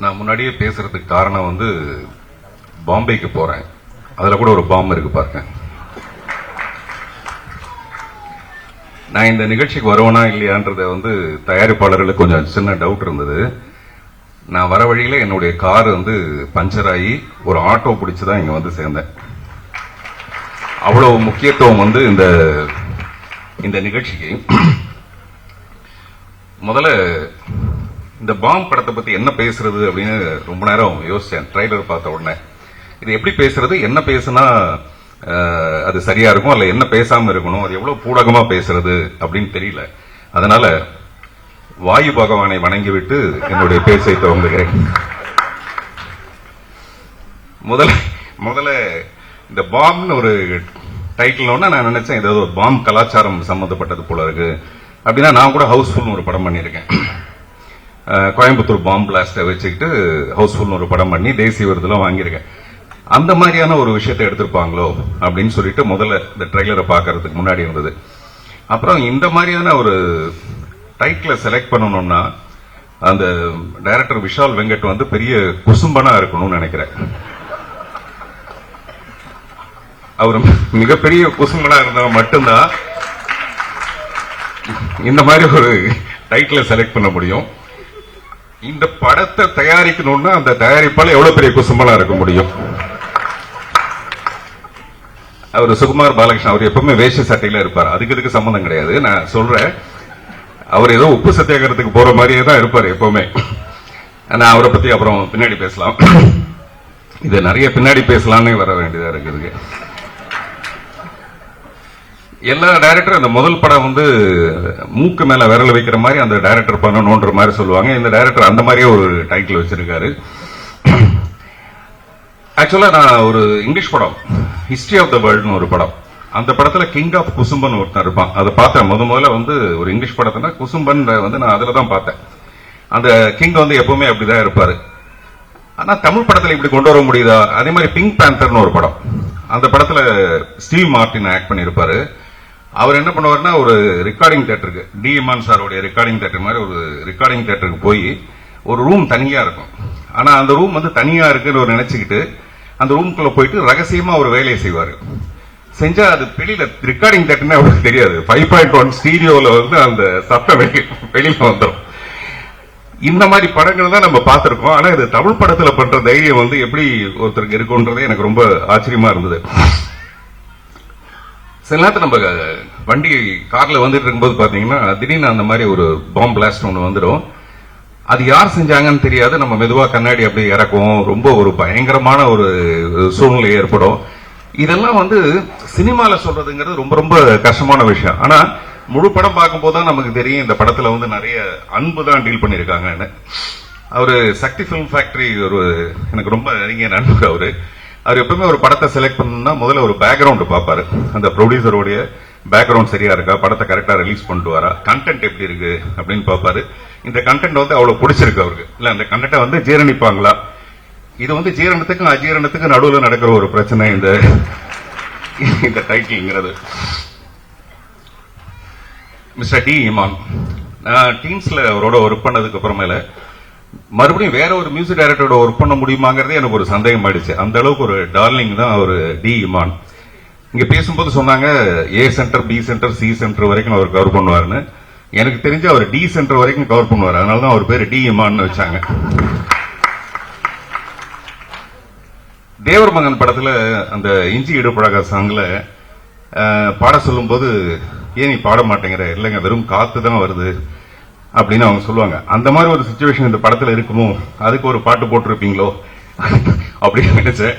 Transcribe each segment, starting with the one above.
நான் முன்னாடியே பேசுறதுக்கு காரணம் வந்து பாம்பேக்கு போறேன். அதுல கூட ஒரு பாம்பு இருக்கு பாருங்க. நான் இந்த நிகழ்ச்சிக்கு வருவேனா இல்லையான்றத வந்து தயாரிப்பாளர்களுக்கு கொஞ்சம் சின்ன டவுட் இருந்தது. நான் வர வழியில என்னுடைய கார் வந்து பஞ்சர் ஆகி ஒரு ஆட்டோ பிடிச்சுதான் இங்க வந்து சேர்ந்தேன். அவ்வளவு முக்கியத்துவம் வந்து இந்த நிகழ்ச்சிக்கு. முதல்ல இந்த பாம் படத்தை பத்தி என்ன பேசுறது அப்படின்னு ரொம்ப நேரம் யோசிச்சேன். ட்ரைலர் பார்த்த உடனே இது எப்படி பேசுறது, என்ன பேசுனா அது சரியா இருக்கும், அல்ல என்ன பேசாம இருக்கணும், அது எவ்வளவு பூடகமா பேசுறது அப்படின்னு தெரியல. அதனால வாயு பகவானை வணங்கிவிட்டு என்னுடைய பேச்சை துவங்குகிறேன். முதல்ல இந்த பாம்னு ஒரு டைட்டில் நான் நினைச்சேன் ஏதாவது ஒரு பாம் கலாச்சாரம் சம்பந்தப்பட்டது போல இருக்கு அப்படின்னா. நான் கூட ஹவுஸ்ஃபுல்னு ஒரு படம் பண்ணியிருக்கேன். கோயம்புத்தூர் பாம் பிளாஸ்ட வச்சுக்கிட்டு ஹவுஸ்ஃபுல்னு ஒரு படம் பண்ணி தேசிய விருதுலாம் வாங்கியிருக்கேன். அந்த மாதிரியான ஒரு விஷயத்தை எடுத்திருப்பாங்களோ அப்படின்னு சொல்லிட்டு முதல்ல இந்த ட்ரெய்லரை பார்க்கறதுக்கு முன்னாடி இருந்தது. அப்புறம் இந்த மாதிரியான ஒரு டைட்டில் செலக்ட் பண்ணணும்னா அந்த டைரக்டர் விஷால் வெங்கட் வந்து பெரிய குசும்பனா இருக்கணும்னு நினைக்கிறேன். அவர் மிகப்பெரிய குசும்பனா இருந்தா மட்டும்தான் இந்த மாதிரி ஒரு டைட்டில் செலக்ட் பண்ண முடியும். இந்த படத்தை தயாரிக்கணும்னா அந்த தயாரிப்பால எவ்வளவு பெரிய குசும்பலா இருக்க முடியும். அவர் சுகுமார் பாலகிருஷ்ணன், அவர் எப்பவுமே வேஷ்டி சட்டையில இருப்பார். அதுக்கு சம்பந்தம் கிடையாது. நான் சொல்றேன், அவர் ஏதோ உப்பு சத்தியாகிரத்துக்கு போற மாதிரியே தான் இருப்பார் எப்பவுமே. நான் அவரை பத்தி அப்புறம் பின்னாடி பேசலாம். இது நிறைய பின்னாடி பேசலாம்னு வர வேண்டியதா இருக்குது. எல்லா டைரக்டரும் அந்த முதல் படம் வந்து மூக்கு மேல விரல் வைக்கிற மாதிரி அந்த டைரக்டர் பண்ணணும்ன்ற மாதிரி சொல்லுவாங்க. இந்த டைரக்டர் அந்த மாதிரியே ஒரு டைட்டில் வச்சிருக்காரு. ஆக்சுவலா நான் ஒரு இங்கிலீஷ் படம் ஹிஸ்டரி ஆஃப் த வேர்ல்ட்னு ஒரு படம், அந்த படத்துல கிங் ஆஃப் குசும்பன் ஒருத்தன் இருப்பான். அதை பார்த்தேன் முதல்ல வந்து ஒரு இங்கிலீஷ் படத்துல குசும்பன் வந்து நான் அதுல தான் பார்த்தேன். அந்த கிங் வந்து எப்பவுமே அப்படிதான் இருப்பாரு. ஆனா தமிழ் படத்துல இப்படி கொண்டு வர முடியுதா? அதே மாதிரி பிங்க் பேந்தர்னு ஒரு படம், அந்த படத்துல ஸ்டீவ் மார்டின் ஆக்ட் பண்ணிருப்பாரு. அவர் என்ன பண்ணுவாருன்னா ஒரு ரெக்கார்டிங் தியேட்டருக்கு, டி இமான் சாரோடைய ரெக்கார்டிங் தியேட்டர் மாதிரி ஒரு ரெக்கார்டிங் தியேட்டருக்கு போய் ஒரு ரூம் தனியா இருக்கும். ஆனா அந்த ரூம் வந்து தனியா இருக்குன்னு ஒரு நினைச்சுக்கிட்டு அந்த ரூம்குள்ள போயிட்டு ரகசியமா ஒரு வேலையை செய்வாரு. செஞ்சா அது வெளியில ரெக்கார்டிங் தியேட்டர்னு அவருக்கு தெரியாது. 5.1 ஸ்டீரியோல வந்து அந்த சத்தம் வெளியில வந்துடும். இந்த மாதிரி படங்கள் தான் நம்ம பார்த்திருக்கோம். ஆனா இது தமிழ் படத்துல பண்ற தைரியம் வந்து எப்படி ஒருத்தருக்கு இருக்குன்றதே எனக்கு ரொம்ப ஆச்சரியமா இருந்தது. சில நேரத்தில் நம்ம வண்டி கார்ல வந்துட்டு இருக்கும்போது பாத்தீங்கன்னா திடீர்னு அந்த மாதிரி ஒரு பாம் பிளாஸ்ட் ஒன்று வந்துடும். அது யார் செஞ்சாங்கன்னு தெரியாது. நம்ம மெதுவா கண்ணாடி அப்படி இறக்கும். ரொம்ப ஒரு பயங்கரமான ஒரு சூழ்நிலை ஏற்படும். இதெல்லாம் வந்து சினிமால சொல்றதுங்கிறது ரொம்ப ரொம்ப கஷ்டமான விஷயம். ஆனா முழு படம் பார்க்கும்போது தான் நமக்கு தெரியும் இந்த படத்துல வந்து நிறைய அன்பு தான் டீல் பண்ணிருக்காங்கன்னு. அவரு சக்தி பிலிம் ஃபேக்டரி ஒரு எனக்கு ரொம்ப நெருங்கிய நண்பர். அவர் எப்பவுமே ஒரு படத்தை செலக்ட் பண்ணணும்னா முதல்ல ஒரு பேக்ரவுண்ட் பார்ப்பாரு. அந்த ப்ரொடியூசருடைய பேக்ரவுண்ட் சரியா இருக்கா, படத்தை கரெக்டா ரிலீஸ் பண்ணிட்டு வரா, கண்டென்ட் எப்படி இருக்கு அப்படின்னு பார்ப்பாரு. இந்த கண்டென்ட் வந்து அவ்வளவு பிடிச்சிருக்கு அவருக்கு, இல்ல அந்த கண்டென்ட்டை வந்து ஜீரணிப்பாங்களா. இது வந்து ஜீரணத்துக்கும் அஜீரணத்துக்கும் நடுவில் நடக்கிற ஒரு பிரச்சனை இந்த டைட்டில்ங்கிறது. மிஸ்டர் டி இமான், நான் டீம்ஸ்ல அவரோட ஒர்க் பண்ணதுக்கு அப்புறமேல மறுபடியும் வேற ஒரு மியூசிக் டைரக்டரோட ஒர்க் பண்ண முடியுமாங்கிறதே எனக்கு ஒரு சந்தேகம் ஆயிடுச்சு. அந்த அளவுக்கு ஒரு டார்லிங் தான் அவர் டி இமான். இங்க பேசும்போது சொன்னாங்க A centre, B centre, C centre வரைக்கும் அவர் கவர் பண்ணுவாருன்னு. எனக்கு தெரிஞ்சு அவர் டி சென்டர் வரைக்கும் கவர் பண்ணுவார். அதனாலதான் அவர் பேரு டி இமான் வச்சாங்க. தேவர் மகன் படத்துல அந்த இஞ்சி இடுப்பழக சாங்ல பாட சொல்லும் போது ஏன் நீ பாட மாட்டேங்கிற, இல்லைங்க வெறும் காத்து தான் வருது அப்படின்னு அவங்க சொல்லுவாங்க. அந்த மாதிரி ஒரு சிச்சுவேஷன் இந்த படத்துல இருக்குமோ, அதுக்கு ஒரு பாட்டு போட்டிருப்பீங்களோ அப்படின்னு நினைச்சேன்.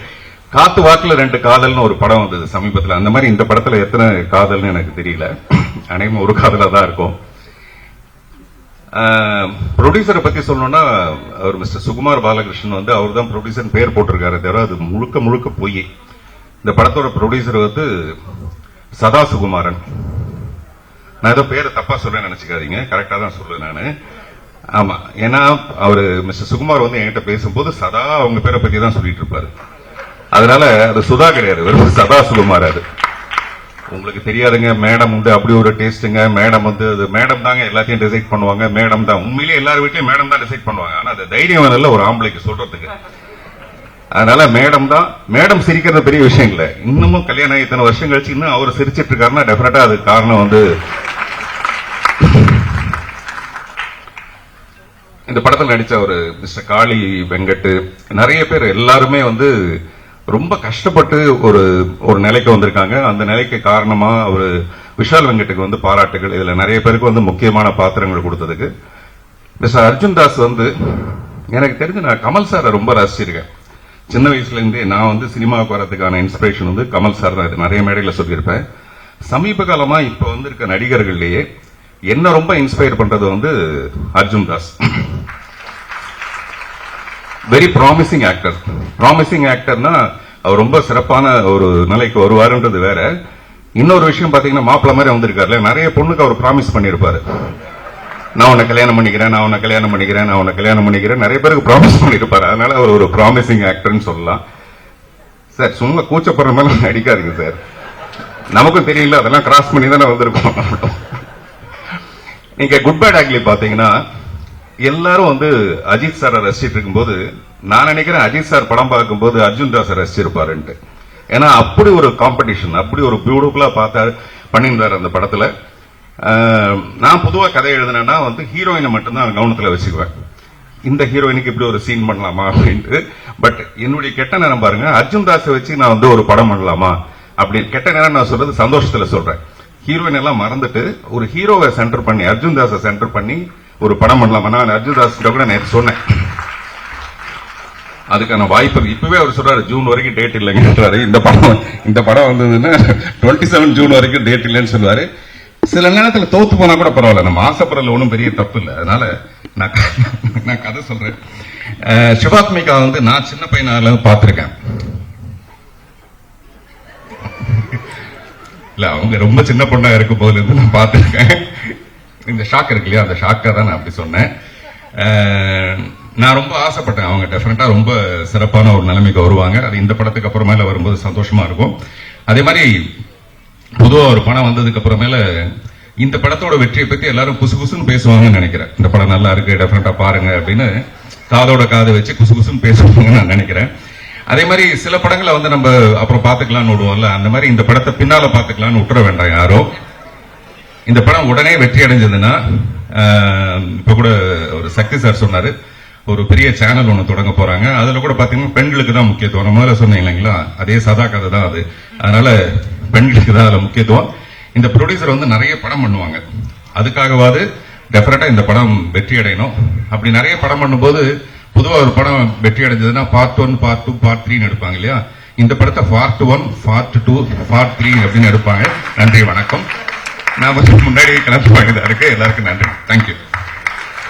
காத்து வாக்குல 2 காதல்னு ஒரு படம் வந்தது சமீபத்தில். அந்த மாதிரி இந்த படத்துல எத்தனை காதல்னு எனக்கு தெரியல. அனைவரும் ஒரு காதலா தான் இருக்கும். ப்ரொடியூசரை பத்தி சொல்லணும்னா அவர் மிஸ்டர் சுகுமார் பாலகிருஷ்ணன் வந்து அவர் தான் ப்ரொடியூசர் பேர் போட்டிருக்காரு தவிர அது முழுக்க முழுக்க போய். இந்த படத்தோட ப்ரொடியூசர் வந்து சதா சுகுமாரன். நான் ஏதோ பேரை தப்பா சொல்றேன்னு நினைச்சுக்காதீங்க, கரெக்டா தான் சொல்றேன் நானு. ஆமா, ஏன்னா அவரு மிஸ்டர் சுகுமார் வந்து என்கிட்ட பேசும்போது சதா அவங்க பேரை பத்தி தான் சொல்லிட்டு இருப்பாரு. அதனால அது சுதா கிடையாது, வெறும் சதா சுகுமார். அது உங்களுக்கு தெரியாதுங்க, மேடம் வந்து அப்படி ஒரு டேஸ்ட்டுங்க, மேடம் வந்து அது மேடம் தாங்க எல்லாத்தையும் டிசைட் பண்ணுவாங்க, மேடம் தான் உண்மையிலேயே எல்லாரும் வீட்லயும் மேடம் தான் டிசைட் பண்ணுவாங்க. ஆனா அது தைரியம் இல்ல ஒரு ஆம்பளைக்கு சொல்றதுக்கு. அதனால மேடம் தான், மேடம் சிரிக்கிறது பெரிய விஷயம் இல்ல. இன்னமும் கல்யாணம் இத்தனை வருஷம் கழிச்சு இன்னும் அவர் சிரிச்சிட்டு இருக்காருன்னா டெஃபினட்டா அது காரணம் வந்து இந்த படத்தில் நடிச்ச ஒரு மிஸ்டர் காளி வெங்கட், நிறைய பேர் எல்லாருமே வந்து ரொம்ப கஷ்டப்பட்டு ஒரு ஒரு நிலைக்கு வந்திருக்காங்க. அந்த நிலைக்கு காரணமா ஒரு விஷால் வெங்கட்டுக்கு வந்து பாராட்டுகள். இதுல நிறைய பேருக்கு வந்து முக்கியமான பாத்திரங்கள் கொடுத்ததுக்கு. மிஸ்டர் அர்ஜுன் தாஸ் வந்து எனக்கு தெரிஞ்சு நான் கமல் சாரை ரொம்ப ரசிச்சிருக்கேன். சின்ன வயசுல இருந்தே நான் வந்து சினிமாவுக்கு வரதுக்கான இன்ஸ்பிரேஷன் வந்து கமல் சார் தான். நிறைய மேடையில் சொல்லியிருப்பேன். சமீப காலமா இப்ப வந்து இருக்க நடிகர்கள்லயே என்ன ரொம்ப இன்ஸ்பயர் பண்றது வந்து Arjun Das. Very promising actor. Promising ஆக்டர்னா அவர் ரொம்ப சிறப்பான ஒரு நிலைக்கு வருவாருன்றது வேற. இன்னொரு விஷயம் பாத்தீங்கன்னா மாப்பிள்ள மாதிரி வந்திருக்காருல, நிறைய பொண்ணுக்கு அவர் ப்ராமிஸ் பண்ணிருப்பாரு. நான் உன்னை கல்யாணம் பண்ணிக்கிறேன், நான் உன்னை கல்யாணம் பண்ணிக்கிறேன், நான் உன்னை கல்யாணம் பண்ணிக்கிறேன், நிறைய பேருக்கு ப்ராமிஸ் பண்ணிருப்பாரு. அதனால அவர் ஒரு ப்ராமிசிங் ஆக்டர்னு சொல்லலாம். சார் சும்மா கூச்சப்படுற மாதிரி நடிக்காதீங்க சார். நமக்கும் தெரியல, அதெல்லாம் கிராஸ் பண்ணி தானே வந்திருக்கோம். நீங்க குட் பேட் ஆக்லி பாத்தீங்கன்னா எல்லாரும் வந்து அஜித் சாரை ரசிச்சிட்டு இருக்கும்போது நான் நினைக்கிறேன் அஜித் சார் படம் பார்க்கும்போது அர்ஜுன் தாஸ் ரசிச்சிருப்பாருன்ட்டு. ஏன்னா அப்படி ஒரு காம்படிஷன், அப்படி ஒரு பியூட்டிஃபுல்லா பார்த்தா பண்ணியிருந்தாரு அந்த படத்துல. நான் பொதுவா கதை எழுதினேன்னா வந்து ஹீரோயினை மட்டும்தான் கவனத்துல வச்சுக்குவேன். இந்த ஹீரோயினுக்கு இப்படி ஒரு சீன் பண்ணலாமா அப்படின்ட்டு. பட் என்னுடைய கெட்ட நேரம் பாருங்க, அர்ஜுன் தாஸை வச்சு நான் வந்து ஒரு படம் பண்ணலாமா அப்படின்னு. கெட்ட நேரம் நான் சொல்றது சந்தோஷத்துல சொல்றேன். ஹீரோயின் எல்லாம் மறந்துட்டு ஒரு ஹீரோவை சென்டர் பண்ணி அர்ஜுன் தாஸை சென்டர் பண்ணி ஒரு படம் பண்ணலாமா. நான் அர்ஜுன் தாஸ் கூட நேற்று சொன்னேன் அதுக்கான வாய்ப்பு. இப்பவே அவர் சொல்றாரு ஜூன் வரைக்கும் டேட் இல்லைங்கன்றாரு. இந்த படம் வந்ததுன்னா 27 ஜூன் வரைக்கும் டேட் இல்லைன்னு சொல்லுவாரு. சில நேரத்தில் தோத்து போனா கூட பரவாயில்ல, நம்ம ஆசைப்படுறதுல ஒன்றும் பெரிய தப்பு இல்லை. அதனால நான் கதை சொல்றேன். சிவாத்மிகா வந்து நான் சின்ன பையனால பார்த்திருக்கேன். இல்ல அவங்க ரொம்ப சின்ன பொண்ணா இருக்கும் போதுல இருந்து நான் பார்த்திருக்கேன். இந்த ஷாக் இருக்கு இல்லையா, அந்த ஷாக்கா தான் நான் அப்படி சொன்னேன். நான் ரொம்ப ஆசைப்பட்டேன் அவங்க டெஃபினட்டா ரொம்ப சிறப்பான ஒரு நிலைமைக்கு வருவாங்க. அது இந்த படத்துக்கு அப்புறமேல வரும்போது சந்தோஷமா இருக்கும். அதே மாதிரி பொதுவா ஒரு படம் வந்ததுக்கு அப்புறமேல இந்த படத்தோட வெற்றியை பத்தி எல்லாரும் குசு குசுன்னு பேசுவாங்கன்னு நினைக்கிறேன். இந்த படம் நல்லா இருக்கு, டெஃபினட்டா பாருங்க அப்படின்னு காதோட காது வச்சு குசு குசுன்னு பேசுவாங்கன்னு நான் நினைக்கிறேன். அதே மாதிரி சில படங்களை வந்து நம்ம அப்புறம் பாத்துக்கலாம்னு விடுவோம்ல, அந்த மாதிரி இந்த படத்தை பின்னால பாத்துக்கலாம்னு விட்டுற வேண்டாம் யாரோ. இந்த படம் உடனே வெற்றி அடைஞ்சதுன்னா, இப்ப கூட ஒரு சக்தி சார் சொன்னாரு ஒரு பெரிய சேனல் ஒண்ணு தொடங்க போறாங்க. அதுல கூட பாத்தீங்கன்னா பெண்களுக்கு தான் முக்கியத்துவம். முதல்ல சொன்னீங்க இல்லைங்களா, அதே சதா கதை தான் அது. அதனால பெண்களுக்கு தான் அதுல முக்கியத்துவம். இந்த ப்ரொடியூசர் வந்து நிறைய படம் பண்ணுவாங்க, அதுக்காகவாது டெஃபினட்டா இந்த படம் வெற்றி அடையணும். அப்படி நிறைய படம் பண்ணும்போது பொதுவா ஒரு படம் வெற்றி அடைஞ்சதுன்னா பார்ட் 1, பார்ட் 2, பார்ட் 3 எடுப்பாங்க இல்லையா. இந்த படத்தை பார்ட் 1, பார்ட் 2, பார்ட் 3 அப்படின்னு எடுப்பாங்க. நன்றி, வணக்கம். நான் முன்னாடியே கிளம்பி வாங்கிதான் இருக்கு. எல்லாருக்கும் நன்றி. தேங்க்யூ.